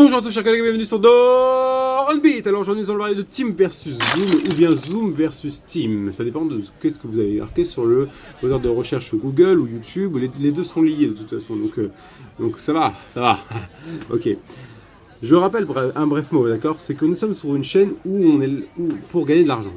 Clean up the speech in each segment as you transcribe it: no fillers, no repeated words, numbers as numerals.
Bonjour à tous chers collègues, bienvenue sur Doranbeat. Alors aujourd'hui nous allons parler de Team versus Zoom ou bien Zoom versus Team. Ça dépend de ce que vous avez marqué sur le moteur de recherche Google ou YouTube. Les deux sont liés de toute façon, donc ça va. Ok. Je rappelle un bref mot, d'accord? C'est que nous sommes sur une chaîne où pour gagner de l'argent.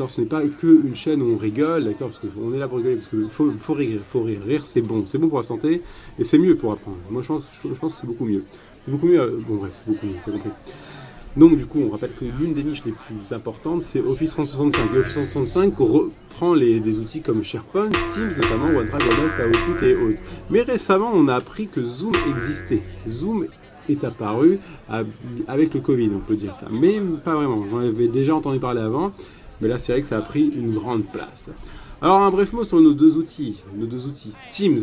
Ce n'est pas qu'une chaîne où on rigole, d'accord, parce qu'on est là pour rigoler, parce qu'il faut rire, rire c'est bon pour la santé, et c'est mieux pour apprendre. Moi je pense que c'est beaucoup mieux. C'est beaucoup mieux, bon bref, c'est beaucoup mieux, t'as compris. Donc du coup, on rappelle que l'une des niches les plus importantes, c'est Office 365. Et Office 365 reprend des outils comme SharePoint, Teams, notamment OneDrive, OneNote, Outlook et autres. Mais récemment, on a appris que Zoom existait. Zoom est apparu avec le Covid, on peut dire ça, mais pas vraiment. J'en avais déjà entendu parler avant. Mais là, c'est vrai que ça a pris une grande place. Alors, un bref mot sur nos deux outils. Teams,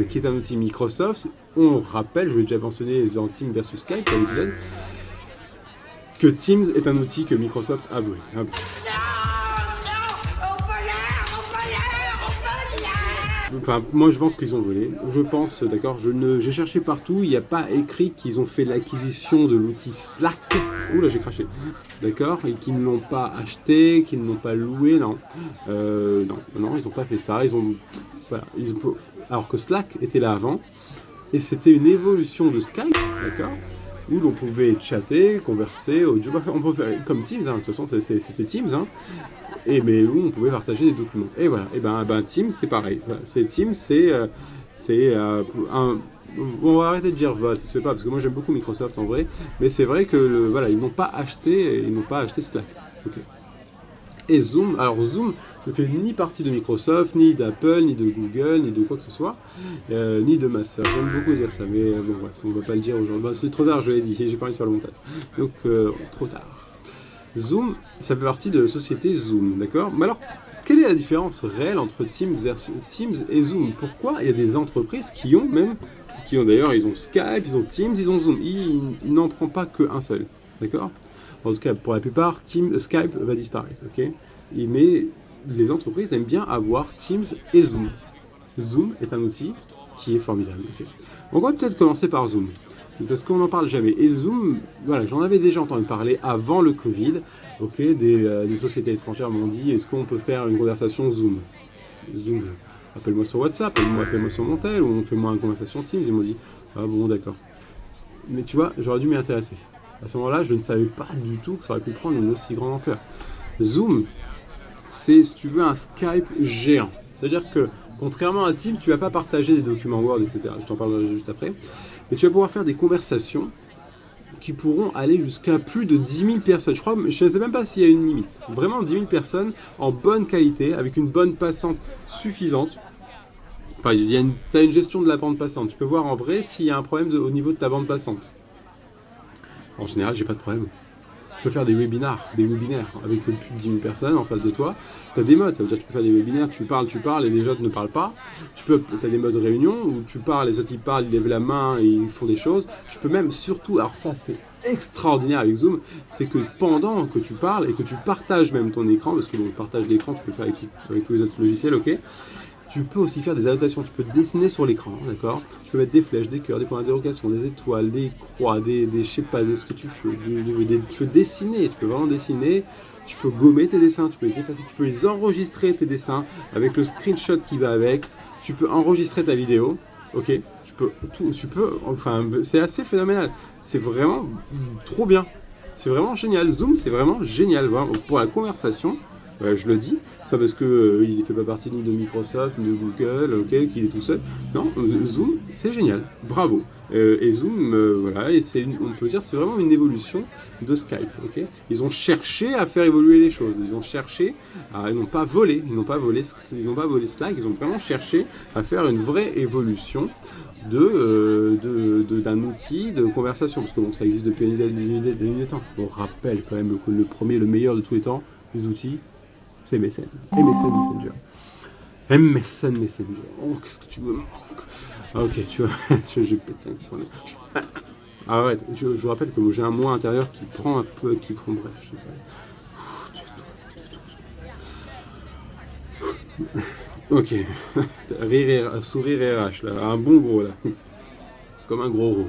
qui est un outil Microsoft. On rappelle, je vais déjà mentionner dans Teams versus Skype, à l'épisode, que Teams est un outil que Microsoft a voulu. Enfin, moi je pense qu'ils ont volé, je pense, d'accord, j'ai cherché partout, il n'y a pas écrit qu'ils ont fait l'acquisition de l'outil Slack, ouh là j'ai craché, d'accord, et qu'ils ne l'ont pas acheté, qu'ils ne l'ont pas loué, non, non, ils n'ont pas fait ça, alors que Slack était là avant, et c'était une évolution de Skype, d'accord, où l'on pouvait chatter, converser, audio, on peut faire comme Teams, hein, de toute façon c'était Teams, hein, mais où on pouvait partager des documents. Et voilà, et ben Teams c'est pareil. Voilà, Teams on va arrêter de dire vol, ça se fait pas parce que moi j'aime beaucoup Microsoft en vrai, mais c'est vrai que voilà, ils n'ont pas acheté Slack. Okay. Et Zoom, alors Zoom ne fait ni partie de Microsoft, ni d'Apple, ni de Google, ni de quoi que ce soit, ni de ma soeur. J'aime beaucoup dire ça, mais bon bref, on va pas le dire aujourd'hui. Bon, c'est trop tard, je l'ai dit, j'ai pas envie de faire le montage. Donc trop tard. Zoom, ça fait partie de la société Zoom, d'accord? Mais alors, quelle est la différence réelle entre Teams et Zoom? Pourquoi il y a des entreprises qui ont d'ailleurs, ils ont Skype, ils ont Teams, ils ont Zoom. Ils n'en prennent pas qu'un seul, d'accord? En tout cas, pour la plupart, Skype va disparaître, ok? Mais les entreprises aiment bien avoir Teams et Zoom. Zoom est un outil qui est formidable, ok? On va peut-être commencer par Zoom. Parce qu'on n'en parle jamais. Et Zoom, voilà, j'en avais déjà entendu parler avant le Covid. Ok, des sociétés étrangères m'ont dit, est-ce qu'on peut faire une conversation Zoom? Zoom, appelle-moi sur WhatsApp, appelle-moi sur mon tel, ou fais-moi une conversation Teams. Ils m'ont dit, ah bon, d'accord. Mais tu vois, j'aurais dû m'y intéresser. À ce moment-là, je ne savais pas du tout que ça aurait pu prendre une aussi grande ampleur. Zoom, c'est, si tu veux, un Skype géant. C'est-à-dire que, contrairement à Teams, tu ne vas pas partager des documents Word, etc. Je t'en parlerai juste après. Mais tu vas pouvoir faire des conversations qui pourront aller jusqu'à plus de 10 000 personnes. Je ne sais même pas s'il y a une limite. Vraiment 10 000 personnes en bonne qualité, avec une bande passante suffisante. Enfin, tu as une gestion de la bande passante. Tu peux voir en vrai s'il y a un problème au niveau de ta bande passante. En général, j'ai pas de problème. Tu peux faire des webinaires avec plus de 10 000 personnes en face de toi. Tu as des modes, ça veut dire que tu peux faire des webinaires, tu parles et les autres ne parlent pas. Tu as des modes réunion où tu parles, les autres ils parlent, ils lèvent la main et ils font des choses. Tu peux même surtout, alors ça c'est extraordinaire avec Zoom, c'est que pendant que tu parles et que tu partages même ton écran, parce que bon, partage l'écran, tu peux le faire avec tous les autres logiciels, ok. Tu peux aussi faire des annotations, tu peux dessiner sur l'écran, d'accord? Tu peux mettre des flèches, des cœurs, des points d'interrogation, des étoiles, des croix, je sais pas, ce que tu veux. Tu peux dessiner, tu peux vraiment dessiner. Tu peux gommer tes dessins, tu peux les effacer, tu peux les enregistrer tes dessins avec le screenshot qui va avec. Tu peux enregistrer ta vidéo, ok? Enfin, c'est assez phénoménal. C'est vraiment trop bien. C'est vraiment génial. Zoom, c'est vraiment génial. Vraiment, pour la conversation. Je le dis, soit parce que il ne fait pas partie ni de Microsoft, ni de Google, ok, qu'il est tout seul. Non, Zoom, c'est génial, bravo. Et Zoom, voilà, et on peut dire c'est vraiment une évolution de Skype, ok. Ils ont cherché à faire évoluer les choses, ils n'ont pas volé Slack, ils ont vraiment cherché à faire une vraie évolution d'un outil de conversation, parce que bon, ça existe depuis des temps. On rappelle quand même que le premier, le meilleur de tous les temps, les outils, c'est MSN. MSN Messenger. Oh, qu'est-ce que tu me manques. Ok, tu vois, j'ai pété un problème. Arrête, je vous rappelle que j'ai un moi intérieur qui prend un peu, bref, je sais pas. Ok, sourire RH, là, un bon gros, là. comme un gros rond.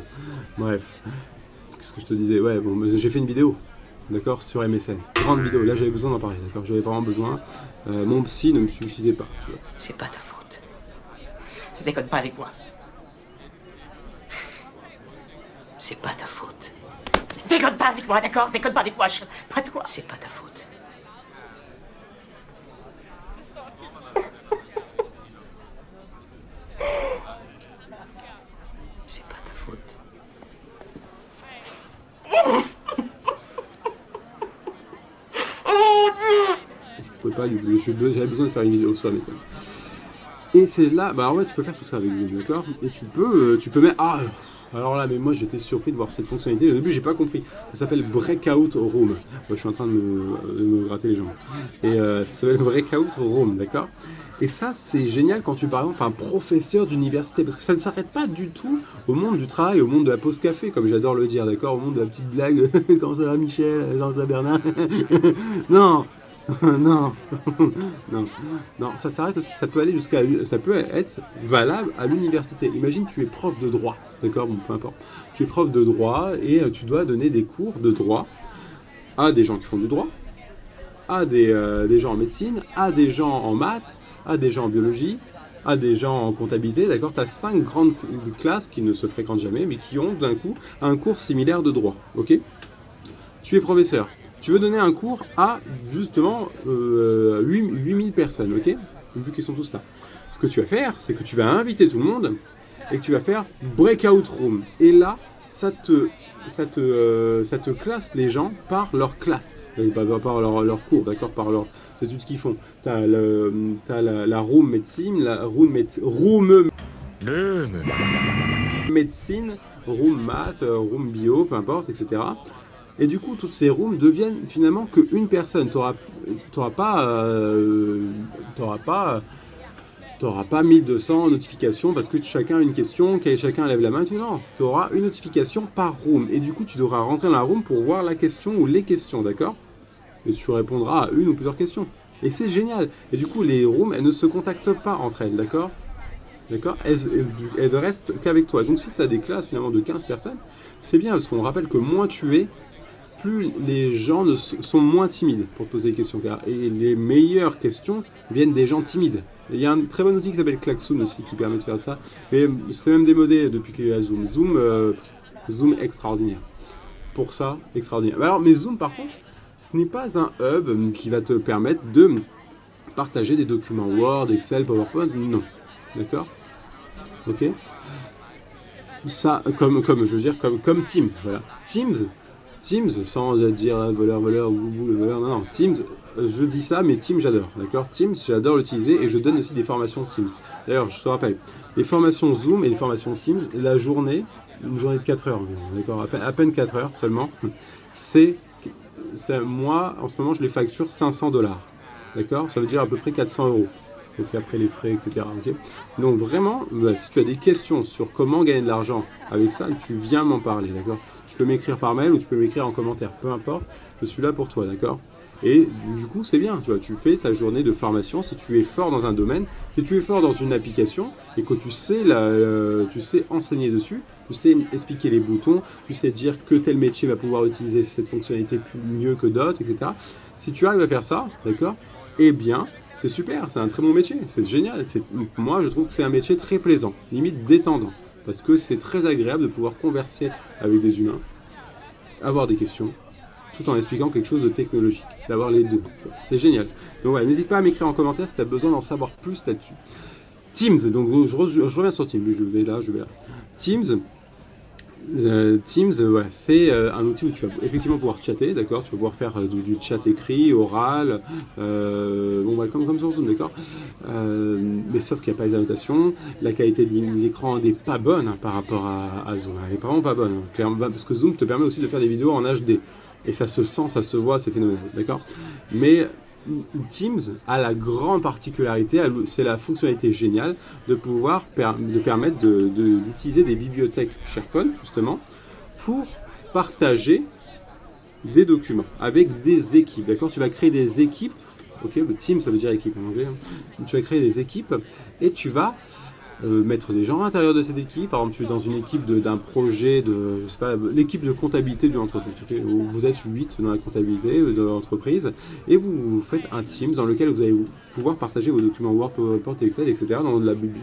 Bref, qu'est-ce que je te disais? Ouais, bon, j'ai fait une vidéo, d'accord, sur MSN. Grande vidéo, là j'avais besoin d'en parler, d'accord, j'avais vraiment besoin. Mon psy ne me suffisait pas, tu vois. C'est pas ta faute. Ne déconne pas avec moi. C'est pas ta faute. Déconne pas avec moi, d'accord? Déconne pas avec moi, pas toi. C'est pas ta faute. C'est pas ta faute. Je pouvais pas, j'avais besoin de faire une vidéo sur MSN. Et c'est là, bah ouais, tu peux faire tout ça avec Zoom, d'accord? Et tu peux mettre, alors là, mais moi j'étais surpris de voir cette fonctionnalité. Au début, j'ai pas compris. Ça s'appelle Breakout Room. Moi, je suis en train de me gratter les jambes. Et ça s'appelle Breakout Room, d'accord? Et ça, c'est génial quand tu par exemple un professeur d'université, parce que ça ne s'arrête pas du tout au monde du travail, au monde de la pause café, comme j'adore le dire, d'accord? Au monde de la petite blague. Comment ça va, Michel? Comment ça, Bernard? Non! Non, non, non, ça s'arrête aussi, ça peut aller ça peut être valable à l'université. Imagine, tu es prof de droit, d'accord, bon, peu importe. Tu es prof de droit et tu dois donner des cours de droit à des gens qui font du droit, à des gens en médecine, à des gens en maths, à des gens en biologie, à des gens en comptabilité, d'accord. Tu as 5 grandes classes qui ne se fréquentent jamais, mais qui ont d'un coup un cours similaire de droit, ok? Tu es professeur. Tu veux donner un cours à, justement, 8000 personnes, ok? Vu qu'ils sont tous là. Ce que tu vas faire, c'est que tu vas inviter tout le monde et que tu vas faire breakout room. Et là, ça te classe les gens par leur classe, pas par leur cours, d'accord? Par leurs études qu'ils font. T'as la room médecine, la room médecine, room maths, room bio, peu importe, etc. Et du coup, toutes ces rooms deviennent finalement qu'une personne. T'auras pas 1200 notifications parce que chacun a une question, chacun lève la main. Non, tu auras une notification par room. Et du coup, tu devras rentrer dans la room pour voir la question ou les questions, d'accord? Et tu répondras à une ou plusieurs questions. Et c'est génial. Et du coup, les rooms, elles ne se contactent pas entre elles, d'accord? D'accord? Elles ne restent qu'avec toi. Donc si tu as des classes finalement de 15 personnes, c'est bien parce qu'on rappelle que moins tu es, plus les gens sont moins timides pour te poser des questions. Et les meilleures questions viennent des gens timides. Et il y a un très bon outil qui s'appelle Klaxoon aussi qui permet de faire ça. Mais c'est même démodé depuis qu'il y a Zoom. Zoom extraordinaire. Pour ça, extraordinaire. Mais Zoom par contre, ce n'est pas un hub qui va te permettre de partager des documents Word, Excel, PowerPoint. Non. D'accord? Ok? Ça, comme Teams. Voilà. Teams, sans dire voleur, ou le voleur, non, Teams, je dis ça, mais Teams, j'adore, d'accord? Teams, j'adore l'utiliser et je donne aussi des formations Teams. D'ailleurs, je te rappelle, les formations Zoom et les formations Teams, une journée de 4 heures, d'accord? À peine 4 heures seulement, c'est moi, en ce moment, je les facture $500, d'accord? Ça veut dire à peu près 400 €. Donc après les frais, etc. Okay, donc vraiment, si tu as des questions sur comment gagner de l'argent avec ça, tu viens m'en parler, d'accord? Tu peux m'écrire par mail ou tu peux m'écrire en commentaire, peu importe, je suis là pour toi, d'accord? Et du coup, c'est bien, tu vois, tu fais ta journée de formation si tu es fort dans un domaine, si tu es fort dans une application et que tu sais enseigner dessus, tu sais expliquer les boutons, tu sais dire que tel métier va pouvoir utiliser cette fonctionnalité mieux que d'autres, etc. Si tu arrives à faire ça, d'accord? Eh bien, c'est super, c'est un très bon métier, c'est génial. Moi, je trouve que c'est un métier très plaisant, limite détendant, parce que c'est très agréable de pouvoir converser avec des humains, avoir des questions, tout en expliquant quelque chose de technologique, d'avoir les deux. C'est génial. Donc ouais, n'hésite pas à m'écrire en commentaire si tu as besoin d'en savoir plus là-dessus. Teams, donc je reviens sur Teams, je vais là. Teams, ouais, c'est un outil où tu vas effectivement pouvoir chatter, d'accord? Tu vas pouvoir faire du chat écrit, oral, comme sur Zoom, d'accord? Mais sauf qu'il n'y a pas les annotations, la qualité de l'écran n'est pas bonne par rapport à Zoom, elle n'est vraiment pas bonne, clairement, parce que Zoom te permet aussi de faire des vidéos en HD, et ça se sent, ça se voit, c'est phénoménal, d'accord? Mais Teams a la grande particularité, c'est la fonctionnalité géniale de pouvoir permettre d'utiliser des bibliothèques SharePoint justement pour partager des documents avec des équipes, d'accord? Tu vas créer des équipes, ok? Le Team ça veut dire équipe en anglais, hein. Tu vas créer des équipes et tu vas mettre des gens à l'intérieur de cette équipe. Par exemple, tu es dans une équipe d'un projet de, je sais pas, l'équipe de comptabilité d'une entreprise. Okay, où vous êtes 8 dans la comptabilité de l'entreprise et vous faites un Teams dans lequel vous allez pouvoir partager vos documents Word, PowerPoint, Excel, etc.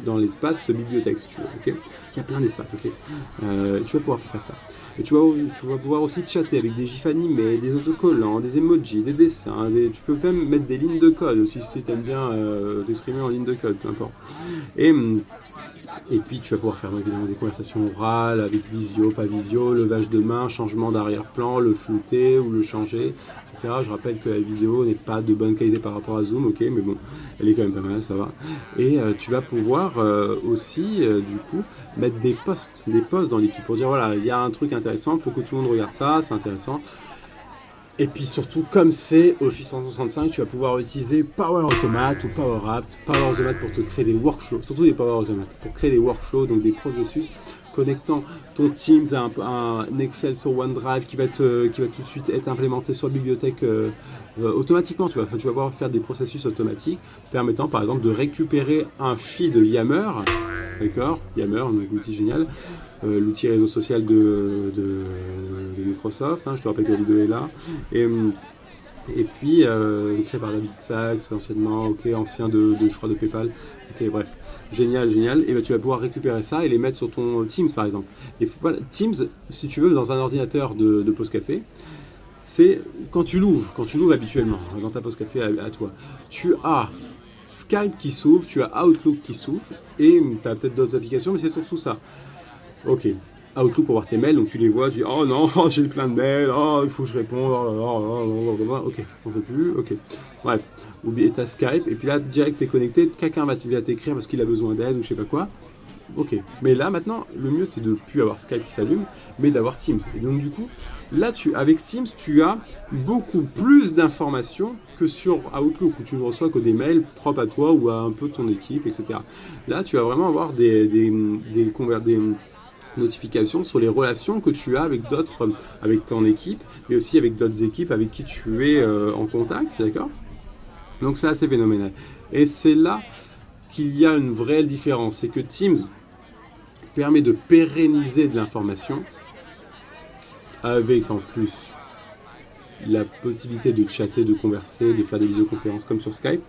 dans l'espace bibliothèque, si tu veux. Okay, il y a plein d'espaces. Okay, tu vas pouvoir faire ça. Et tu vas pouvoir aussi chatter avec des gifs animés, des autocollants, des emojis, des dessins. Tu peux même mettre des lignes de code aussi si tu aimes bien t'exprimer en ligne de code, peu importe. Et puis tu vas pouvoir faire évidemment des conversations orales avec visio, pas visio, levage de main, changement d'arrière-plan, le flouter ou le changer, etc. Je rappelle que la vidéo n'est pas de bonne qualité par rapport à Zoom, ok, mais bon, elle est quand même pas mal, ça va. Et tu vas pouvoir aussi, du coup, mettre des posts dans l'équipe pour dire voilà, il y a un truc intéressant, il faut que tout le monde regarde ça, c'est intéressant. Et puis surtout, comme c'est Office 365, tu vas pouvoir utiliser Power Automate ou Power Apps. Power Automate pour te créer des workflows, surtout des Power Automate, pour créer des workflows, donc des processus connectant ton Teams à un Excel sur OneDrive qui va tout de suite être implémenté sur la bibliothèque automatiquement. Tu vas pouvoir faire des processus automatiques permettant par exemple de récupérer un feed Yammer, d'accord, Yammer, donc outil génial. L'outil réseau social de Microsoft, hein, je te rappelle que la vidéo est là, et puis créé par David Sachs anciennement, ok, ancien je crois de PayPal, ok, bref, génial, et ben tu vas pouvoir récupérer ça et les mettre sur ton Teams par exemple. Et voilà, Teams, si tu veux, dans un ordinateur de pause café, c'est quand tu l'ouvres habituellement dans ta pause café à toi, tu as Skype qui s'ouvre, tu as Outlook qui s'ouvre, et tu as peut-être d'autres applications, mais c'est surtout ça. Ok, Outlook pour voir tes mails, donc tu les vois, tu dis oh non, j'ai plein de mails, oh il faut que je réponde, ok, on peut plus, ok. Bref, oublie ta Skype, et puis là, direct t'es connecté, quelqu'un va t'écrire parce qu'il a besoin d'aide ou je sais pas quoi. Ok, mais là maintenant, le mieux c'est de ne plus avoir Skype qui s'allume, mais d'avoir Teams. Et donc du coup, là avec Teams, tu as beaucoup plus d'informations que sur Outlook, où tu ne reçois que des mails propres à toi ou à un peu ton équipe, etc. Là, tu vas vraiment avoir des notifications sur les relations que tu as avec d'autres, avec ton équipe, mais aussi avec d'autres équipes avec qui tu es en contact, d'accord? Donc c'est assez phénoménal. Et c'est là qu'il y a une vraie différence, c'est que Teams permet de pérenniser de l'information, avec en plus la possibilité de chatter, de converser, de faire des visioconférences comme sur Skype.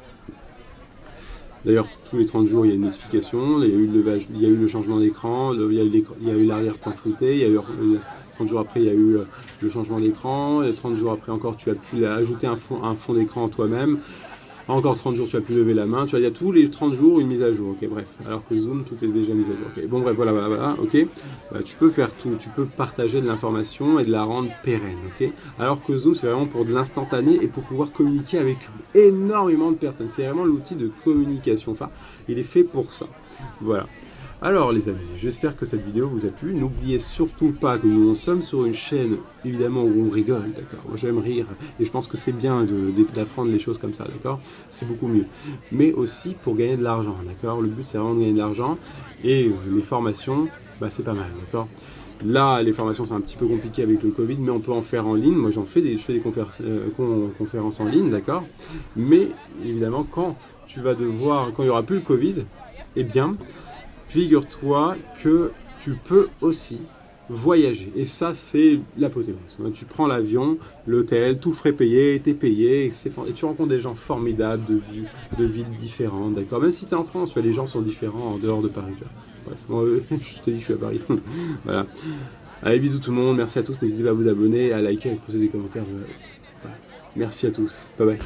D'ailleurs, tous les 30 jours, il y a une notification, il y a eu le changement d'écran, il y a eu l'arrière-plan flouté, il y a eu 30 jours après, il y a eu le changement d'écran, et 30 jours après encore, tu as pu ajouter un fond d'écran toi-même. Encore 30 jours, tu as pu lever la main. Tu vois, il y a tous les 30 jours une mise à jour. Ok, bref. Alors que Zoom, tout est déjà mis à jour. Okay. Bon, bref, voilà. Ok. Bah, tu peux faire tout. Tu peux partager de l'information et de la rendre pérenne. Ok. Alors que Zoom, c'est vraiment pour de l'instantané et pour pouvoir communiquer avec énormément de personnes. C'est vraiment l'outil de communication. Enfin, il est fait pour ça. Voilà. Alors les amis, j'espère que cette vidéo vous a plu. N'oubliez surtout pas que nous sommes sur une chaîne, évidemment, où on rigole, d'accord. Moi j'aime rire et je pense que c'est bien d'apprendre les choses comme ça, d'accord. C'est beaucoup mieux. Mais aussi pour gagner de l'argent, d'accord. Le but c'est vraiment de gagner de l'argent et les formations, bah, c'est pas mal, d'accord. Là, les formations, c'est un petit peu compliqué avec le Covid, mais on peut en faire en ligne. Moi, je fais des conférences en ligne, d'accord. Mais évidemment, quand il y aura plus le Covid, eh bien, figure-toi que tu peux aussi voyager. Et ça, c'est l'apothéose. Tu prends l'avion, l'hôtel, tout frais payé, t'es payé, et tu rencontres des gens formidables, de villes différentes, d'accord. Même si tu es en France, les gens sont différents en dehors de Paris. Bref, moi, je te dis que je suis à Paris. Voilà. Allez, bisous tout le monde, merci à tous. N'hésitez pas à vous abonner, à liker, à poser des commentaires. Voilà. Merci à tous. Bye bye.